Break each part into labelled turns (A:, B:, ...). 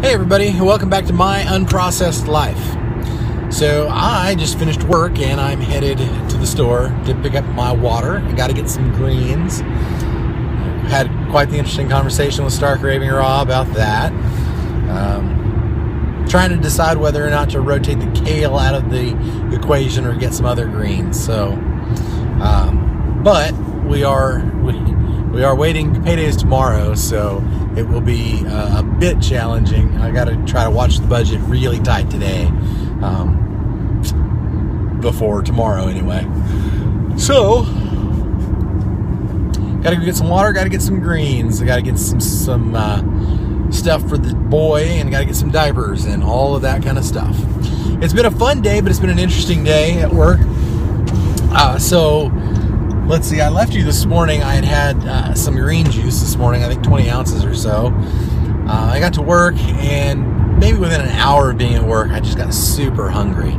A: Hey everybody, welcome back to my Unprocessed Life. So I just finished work and I'm headed to the store to pick up my water. I got to get some greens. Had quite the interesting conversation with Stark Raving Raw about that. Trying to decide whether or not to rotate the kale out of the equation or get some other greens. So, but we are waiting. Payday's tomorrow, so it will be a bit challenging. I got to try to watch the budget really tight today, before tomorrow anyway. So, got to go get some water. Got to get some greens. I got to get some stuff for the boy, and got to get some diapers and all of that kind of stuff. It's been a fun day, but it's been an interesting day at work. So let's see, I left you this morning. I had some green juice this morning, I think 20 ounces or so. I got to work, and maybe within an hour of being at work, I just got super hungry.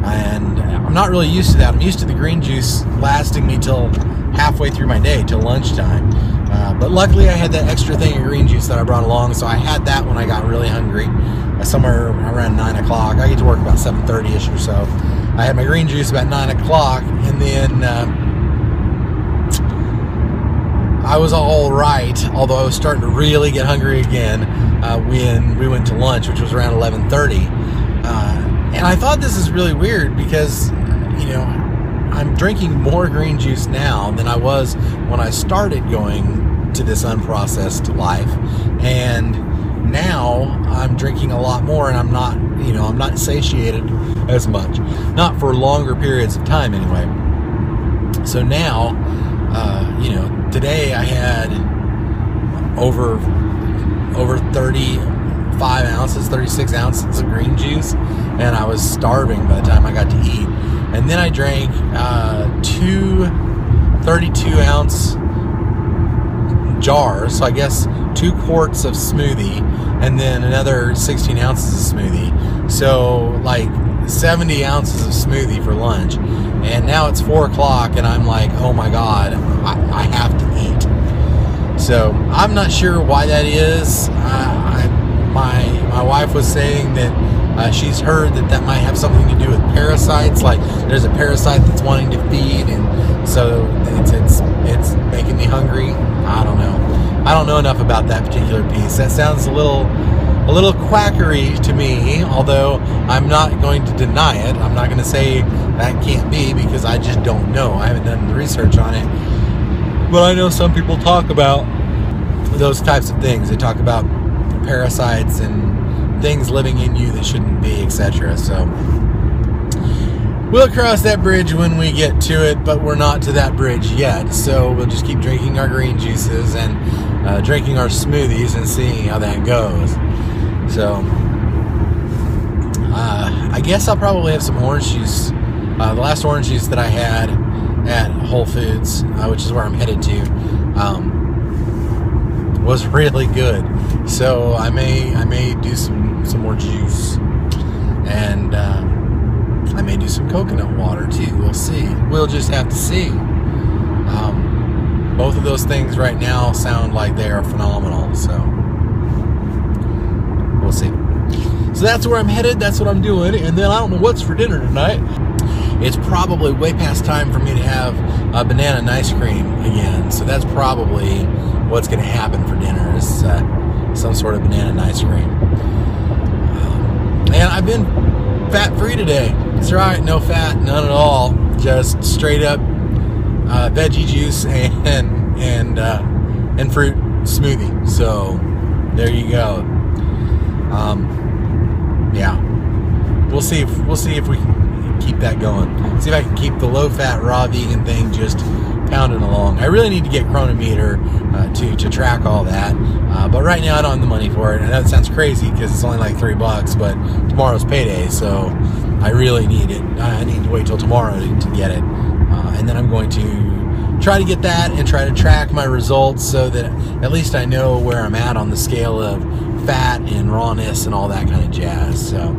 A: And I'm not really used to that. I'm used to the green juice lasting me till halfway through my day, till lunchtime. But luckily I had that extra thing of green juice that I brought along, so I had that when I got really hungry, somewhere around 9 o'clock. I get to work about 7:30ish or so. I had my green juice about 9 o'clock, and then I was all right, although I was starting to really get hungry again when we went to lunch, which was around 11:30. And I thought this is really weird because, I'm drinking more green juice now than I was when I started going to this unprocessed life, and now I'm drinking a lot more, and I'm not satiated as much, not for longer periods of time anyway. So now, today I had over 35 ounces, 36 ounces of green juice, and I was starving by the time I got to eat. And then I drank 2 32-ounce jars, so I guess 2 quarts of smoothie, and then another 16 ounces of smoothie. So like 70 ounces of smoothie for lunch. And now it's 4 o'clock, and I'm like, oh my God, I have to eat. So I'm not sure why that is. My wife was saying that she's heard that might have something to do with parasites. Like there's a parasite that's wanting to feed, and so it's making me hungry. I don't know. I don't know enough about that particular piece. That sounds a little quackery to me, although I'm not going to deny it. I'm not going to say that can't be, because I just don't know. I haven't done the research on it. But I know some people talk about those types of things. They talk about parasites and things living in you that shouldn't be, etc. So we'll cross that bridge when we get to it, but we're not to that bridge yet. So we'll just keep drinking our green juices and drinking our smoothies and seeing how that goes. So I guess I'll probably have some orange juice. The last orange juice that I had at Whole Foods, which is where I'm headed to, was really good. So I may do some more juice, and I may do some coconut water too. We'll see. We'll just have to see. Both of those things right now sound like they are phenomenal. So we'll see. So that's where I'm headed. That's what I'm doing. And then I don't know what's for dinner tonight. It's probably way past time for me to have a banana and ice cream again. So that's probably what's going to happen for dinner, is some sort of banana and ice cream. And I've been fat-free today. That's right, no fat, none at all. Just straight up veggie juice and fruit smoothie. So there you go. Yeah, we'll see if we can keep that going. See if I can keep the low-fat raw vegan thing just pounding along. I really need to get Chronometer to track all that, but right now I don't have the money for it. I know it sounds crazy because it's only like $3, but tomorrow's payday, so I really need it. I need to wait till tomorrow to get it, and then I'm going to try to get that and try to track my results so that at least I know where I'm at on the scale of fat and rawness and all that kind of jazz. So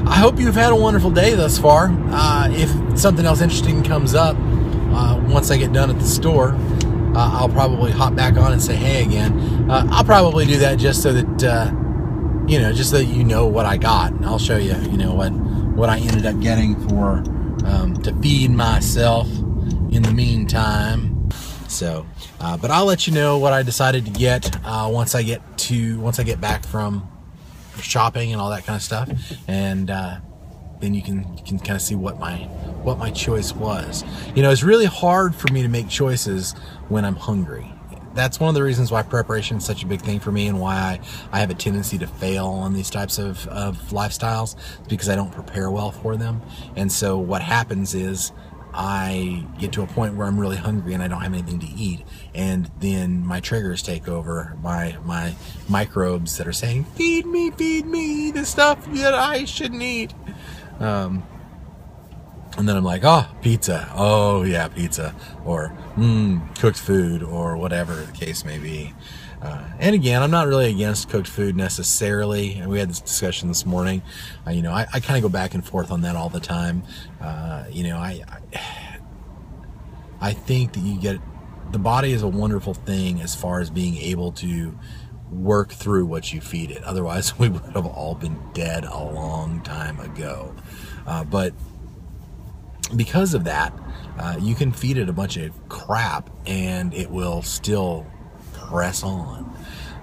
A: I hope you've had a wonderful day thus far. If something else interesting comes up once I get done at the store, I'll probably hop back on and say hey again. I'll probably do that just so that just so that you know what I got. And I'll show you, what I ended up getting for to feed myself in the meantime. So, but I'll let you know what I decided to get once I get back from shopping and all that kind of stuff, and then you can kind of see what my choice was. It's really hard for me to make choices when I'm hungry. That's one of the reasons why preparation is such a big thing for me, and why I have a tendency to fail on these types of lifestyles, because I don't prepare well for them. And so what happens is I get to a point where I'm really hungry and I don't have anything to eat, and then my triggers take over, my microbes that are saying, feed me the stuff that I shouldn't eat. And then I'm like, oh, pizza. Oh, yeah, pizza. Or cooked food, or whatever the case may be. And again, I'm not really against cooked food necessarily. And we had this discussion this morning. I kind of go back and forth on that all the time. I think that the body is a wonderful thing as far as being able to work through what you feed it. Otherwise, we would have all been dead a long time ago. But because of that, you can feed it a bunch of crap and it will still press on.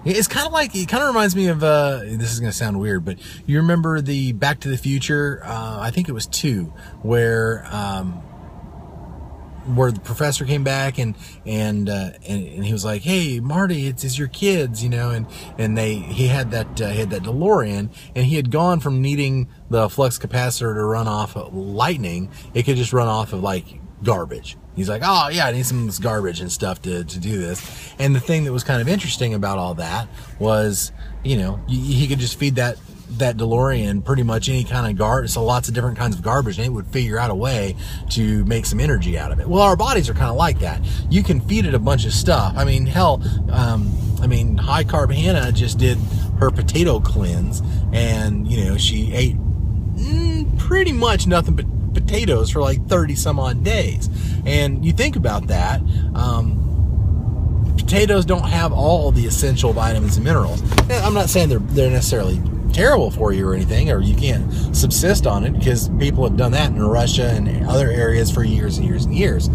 A: It kind of reminds me of, this is going to sound weird, but you remember the Back to the Future, I think it was 2, where the professor came back and he was like, hey, Marty, it's your kids, and he had that DeLorean, and he had gone from needing the flux capacitor to run off of lightning. It could just run off of like garbage. He's like, oh yeah, I need some of this garbage and stuff to do this. And the thing that was kind of interesting about all that was, he could just feed that DeLorean pretty much any kind of garbage, so lots of different kinds of garbage, and it would figure out a way to make some energy out of it. Well, our bodies are kind of like that. You can feed it a bunch of stuff. I mean, hell, High Carb Hannah just did her potato cleanse, and she ate pretty much nothing but potatoes for like 30 some odd days. And you think about that, potatoes don't have all the essential vitamins and minerals. I'm not saying they're necessarily terrible for you or anything, or you can't subsist on it, because people have done that in Russia and other areas for years and years and years.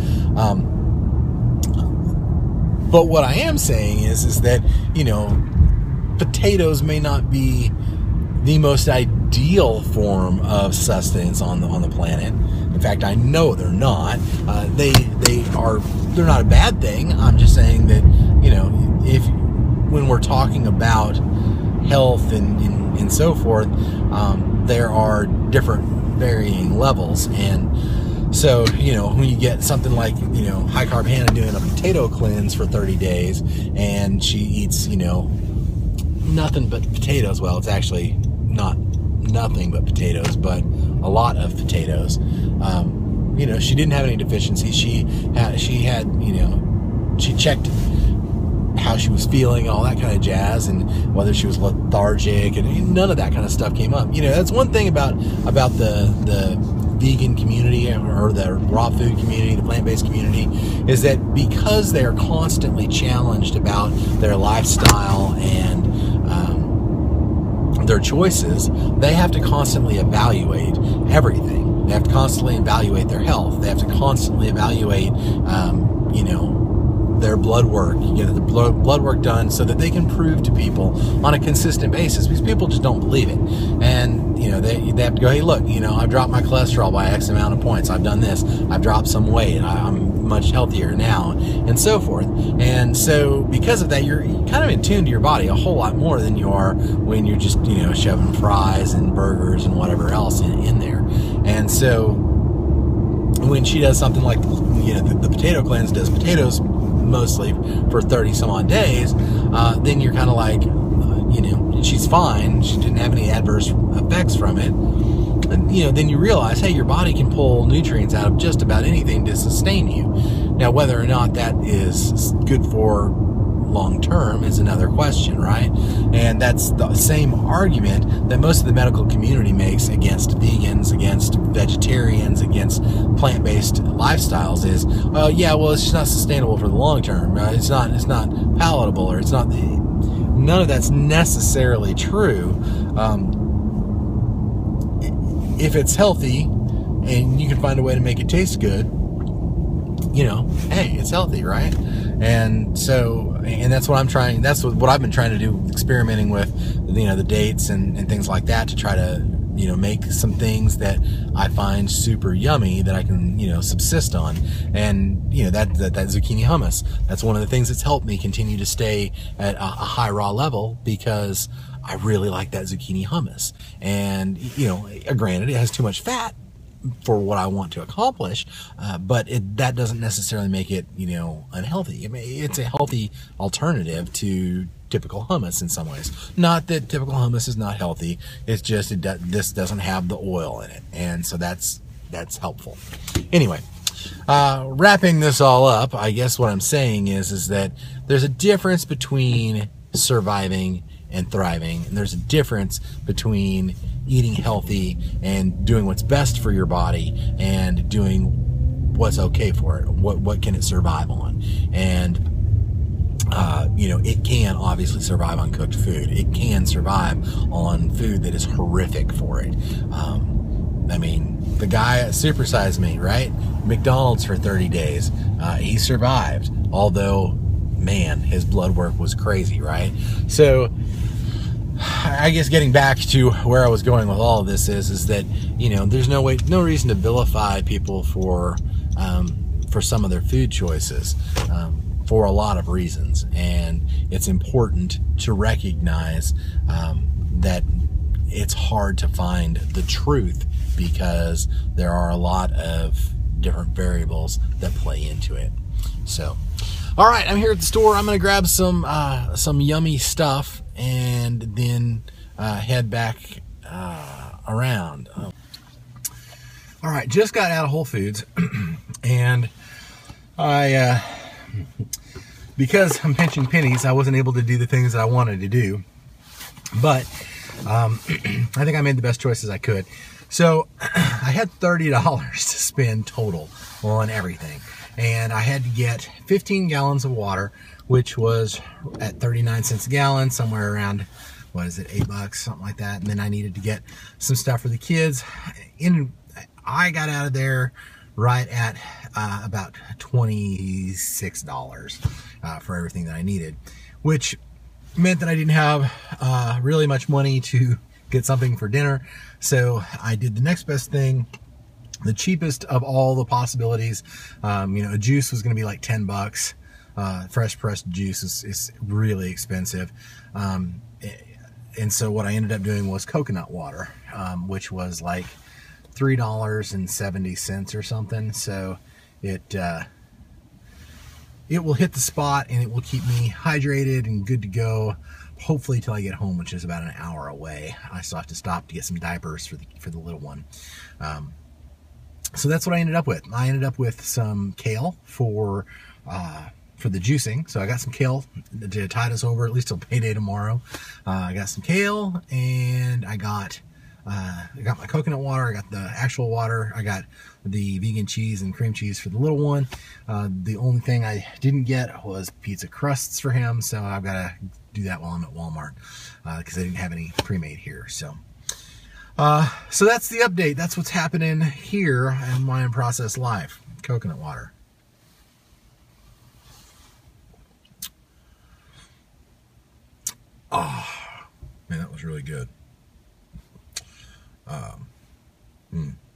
A: But what I am saying is that, potatoes may not be the most ideal form of sustenance on the planet. In fact, I know they're not. They're not a bad thing. I'm just saying that, when we're talking about health and so forth, there are different varying levels. And so, when you get something like, High Carb Hannah doing a potato cleanse for 30 days, and she eats, nothing but potatoes. Well, it's actually not nothing but potatoes, but a lot of potatoes. She didn't have any deficiencies. She checked how she was feeling, all that kind of jazz, and whether she was lethargic, and none of that kind of stuff came up. That's one thing about the vegan community, or the raw food community, the plant-based community, is that because they are constantly challenged about their lifestyle and their choices, they have to constantly evaluate everything. They have to constantly evaluate their health. They have to constantly evaluate, their blood work, get the blood work done, so that they can prove to people on a consistent basis, because people just don't believe it. And they have to go, hey, look, I've dropped my cholesterol by X amount of points. I've done this. I've dropped some weight. I'm much healthier now, and so forth. And so because of that, you're kind of in tune to your body a whole lot more than you are when you're just shoving fries and burgers and whatever else in there. And so when she does something like the potato cleanse, does potatoes mostly for 30 some odd days, then you're kind of like, she's fine. She didn't have any adverse effects from it. And, then you realize, hey, your body can pull nutrients out of just about anything to sustain you. Now, whether or not that is good for long term is another question, right? And that's the same argument that most of the medical community makes against vegans, against vegetarians, against plant-based lifestyles is, it's just not sustainable for the long term. It's not palatable, or it's not. none of that's necessarily true. If it's healthy and you can find a way to make it taste good, you know, hey, it's healthy, right? And so, and that's what I'm trying, that's what I've been trying to do, experimenting with, you know, the dates and things like that, to try to, you know, make some things that I find super yummy that I can, you know, subsist on. And, you know, that zucchini hummus, that's one of the things that's helped me continue to stay at a high raw level, because I really like that zucchini hummus. And, you know, granted, it has too much fat for what I want to accomplish, but that doesn't necessarily make it, you know, unhealthy. I mean, it's a healthy alternative to typical hummus in some ways. Not that typical hummus is not healthy. It's just this doesn't have the oil in it, and so that's helpful. Anyway, wrapping this all up, I guess what I'm saying is that there's a difference between surviving and thriving, and there's a difference between eating healthy and doing what's best for your body and doing what's okay for it. What can it survive on? And you know, it can obviously survive on cooked food. It can survive on food that is horrific for it. I mean, the guy at Super Size Me, right? McDonald's for 30 days. He survived, although, man, his blood work was crazy, right? So I guess getting back to where I was going with all of this is that, you know, there's no reason to vilify people for some of their food choices, for a lot of reasons. And it's important to recognize that it's hard to find the truth, because there are a lot of different variables that play into it. So, all right, I'm here at the store. I'm going to grab some yummy stuff and then head back around. All right, just got out of Whole Foods, and I, because I'm pinching pennies, I wasn't able to do the things that I wanted to do, but I think I made the best choices I could. So I had $30 to spend total on everything, and I had to get 15 gallons of water, which was at 39 cents a gallon, somewhere around, what is it, $8, something like that. And then I needed to get some stuff for the kids. I got out of there right at about $26 for everything that I needed, which meant that I didn't have really much money to get something for dinner. So I did the next best thing, the cheapest of all the possibilities. You know, a juice was going to be like $10. Fresh pressed juice is really expensive. And so what I ended up doing was coconut water, which was like $3.70 or something. So it will hit the spot, and it will keep me hydrated and good to go, hopefully till I get home, which is about an hour away. I still have to stop to get some diapers for the little one. So that's what I ended up with. I ended up with some kale for the juicing. So I got some kale to tide us over at least till payday tomorrow. I got some kale, and I got my coconut water. I got the actual water. I got the vegan cheese and cream cheese for the little one. The only thing I didn't get was pizza crusts for him, so I've got to do that while I'm at Walmart, because they didn't have any pre-made here. So that's the update. That's what's happening here in my Unprocessed life. Coconut water. Oh, man, that was really good.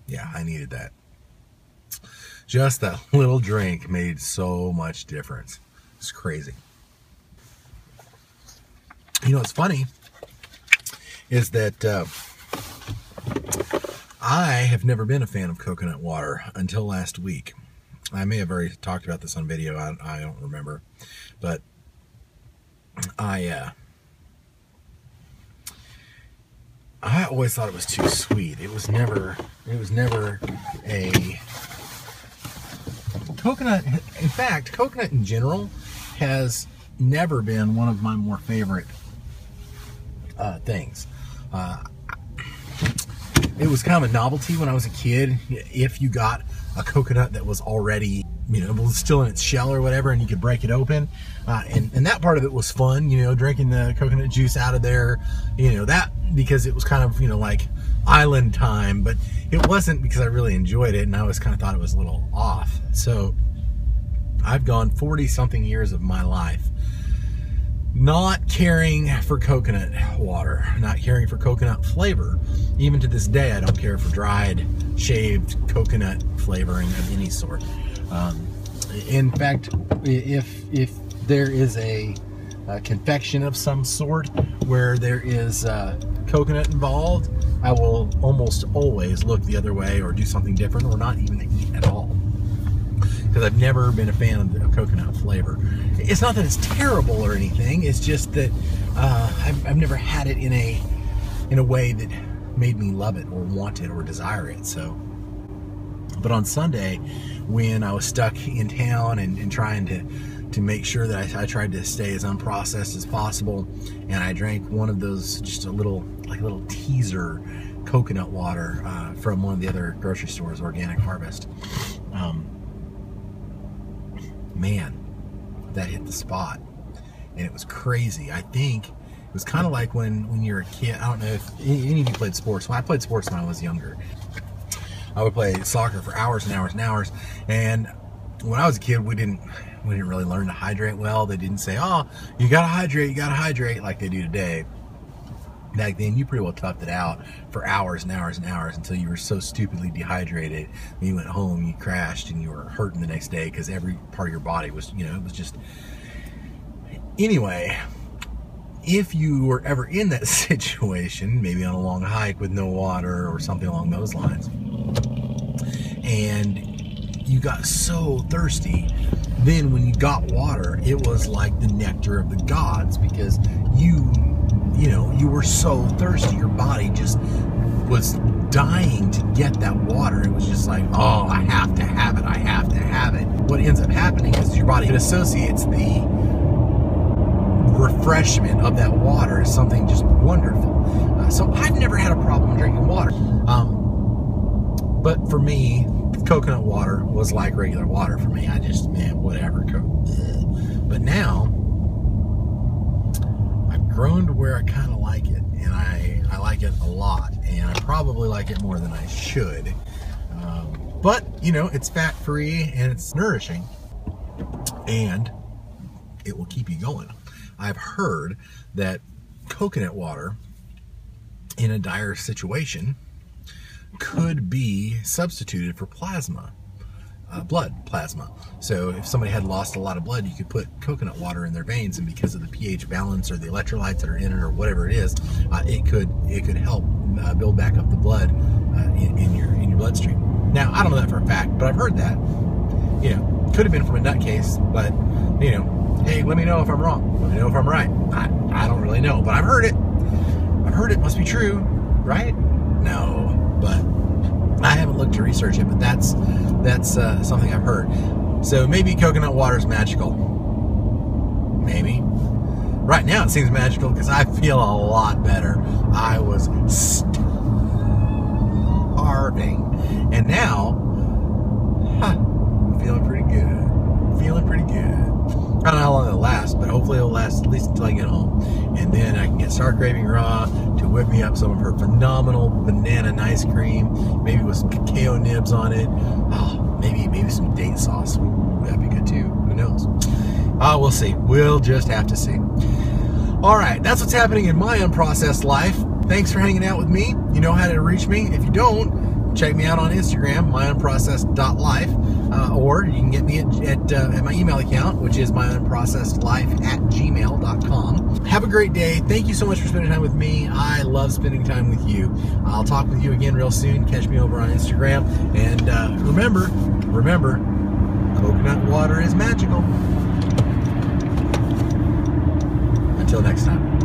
A: Yeah, I needed that. Just that little drink made so much difference. It's crazy. You know what's funny is that I have never been a fan of coconut water until last week. I may have already talked about this on video. I don't remember, but I always thought it was too sweet. It was never a coconut. In fact, coconut in general has never been one of my more favorite things. It was kind of a novelty when I was a kid. If you got a coconut that was already you know, it was still in its shell or whatever, and you could break it open. And that part of it was fun, you know, drinking the coconut juice out of there, you know, that, because it was kind of, you know, like island time, but it wasn't because I really enjoyed it, and I always kind of thought it was a little off. So I've gone 40-something years of my life not caring for coconut water, not caring for coconut flavor. Even to this day, I don't care for dried, shaved coconut flavoring of any sort. In fact, if there is a confection of some sort where there is coconut involved, I will almost always look the other way or do something different, or not even eat at all, because I've never been a fan of coconut flavor. It's not that it's terrible or anything, it's just that I've never had it in a way that made me love it or want it or desire it. So, but on Sunday, when I was stuck in town and trying to make sure that I tried to stay as unprocessed as possible, and I drank one of those, just a little teaser coconut water from one of the other grocery stores, Organic Harvest. Man, that hit the spot, and it was crazy. I think it was kind of like when you're a kid. I don't know if any of you played sports. Well, I played sports when I was younger. I would play soccer for hours and hours and hours, and when I was a kid, we didn't really learn to hydrate well. They didn't say, "Oh, you gotta hydrate," like they do today. Back then, you pretty well toughed it out for hours and hours and hours until you were so stupidly dehydrated. When you went home, you crashed, and you were hurting the next day because every part of your body was, you know, it was just... Anyway, if you were ever in that situation, maybe on a long hike with no water or something along those lines, and you got so thirsty, then when you got water, it was like the nectar of the gods, because you know, you were so thirsty, your body just was dying to get that water. It was just like, oh, I have to have it, I have to have it. What ends up happening is your body associates the refreshment of that water as something just wonderful. So I've never had a problem drinking water. But for me, coconut water was like regular water for me. I just, man, whatever. But now, grown to where I kind of like it, and I like it a lot, and I probably like it more than I should. But you know, it's fat free and it's nourishing, and it will keep you going. I've heard that coconut water in a dire situation could be substituted for plasma. Blood plasma. So if somebody had lost a lot of blood, you could put coconut water in their veins, and because of the pH balance or the electrolytes that are in it or whatever it is, it could help build back up the blood in your bloodstream. Now, I don't know that for a fact, but I've heard that. You know, could have been from a nutcase, but you know, hey, let me know if I'm wrong. Let me know if I'm right. I don't really know, but I've heard it. I've heard it must be true, right? No, but I haven't looked to research it, but that's something I've heard. So maybe coconut water is magical. Maybe. Right now it seems magical because I feel a lot better. I was starving, and now, I'm feeling pretty good. Feeling pretty good. I don't know how long it'll last, but hopefully it'll last at least until I get home. And then I can get Star Craving Raw to whip me up some of her phenomenal banana ice cream, maybe with some cacao nibs on it. Oh, maybe some date sauce. Ooh, that'd be good too. Who knows? We'll see. We'll just have to see. All right, that's what's happening in my unprocessed life. Thanks for hanging out with me. You know how to reach me. If you don't, check me out on Instagram, myunprocessed.life, or you can get me at my email account, which is myunprocessedlife@gmail.com. Have a great day. Thank you so much for spending time with me. I love spending time with you. I'll talk with you again real soon. Catch me over on Instagram. And remember, coconut water is magical. Until next time.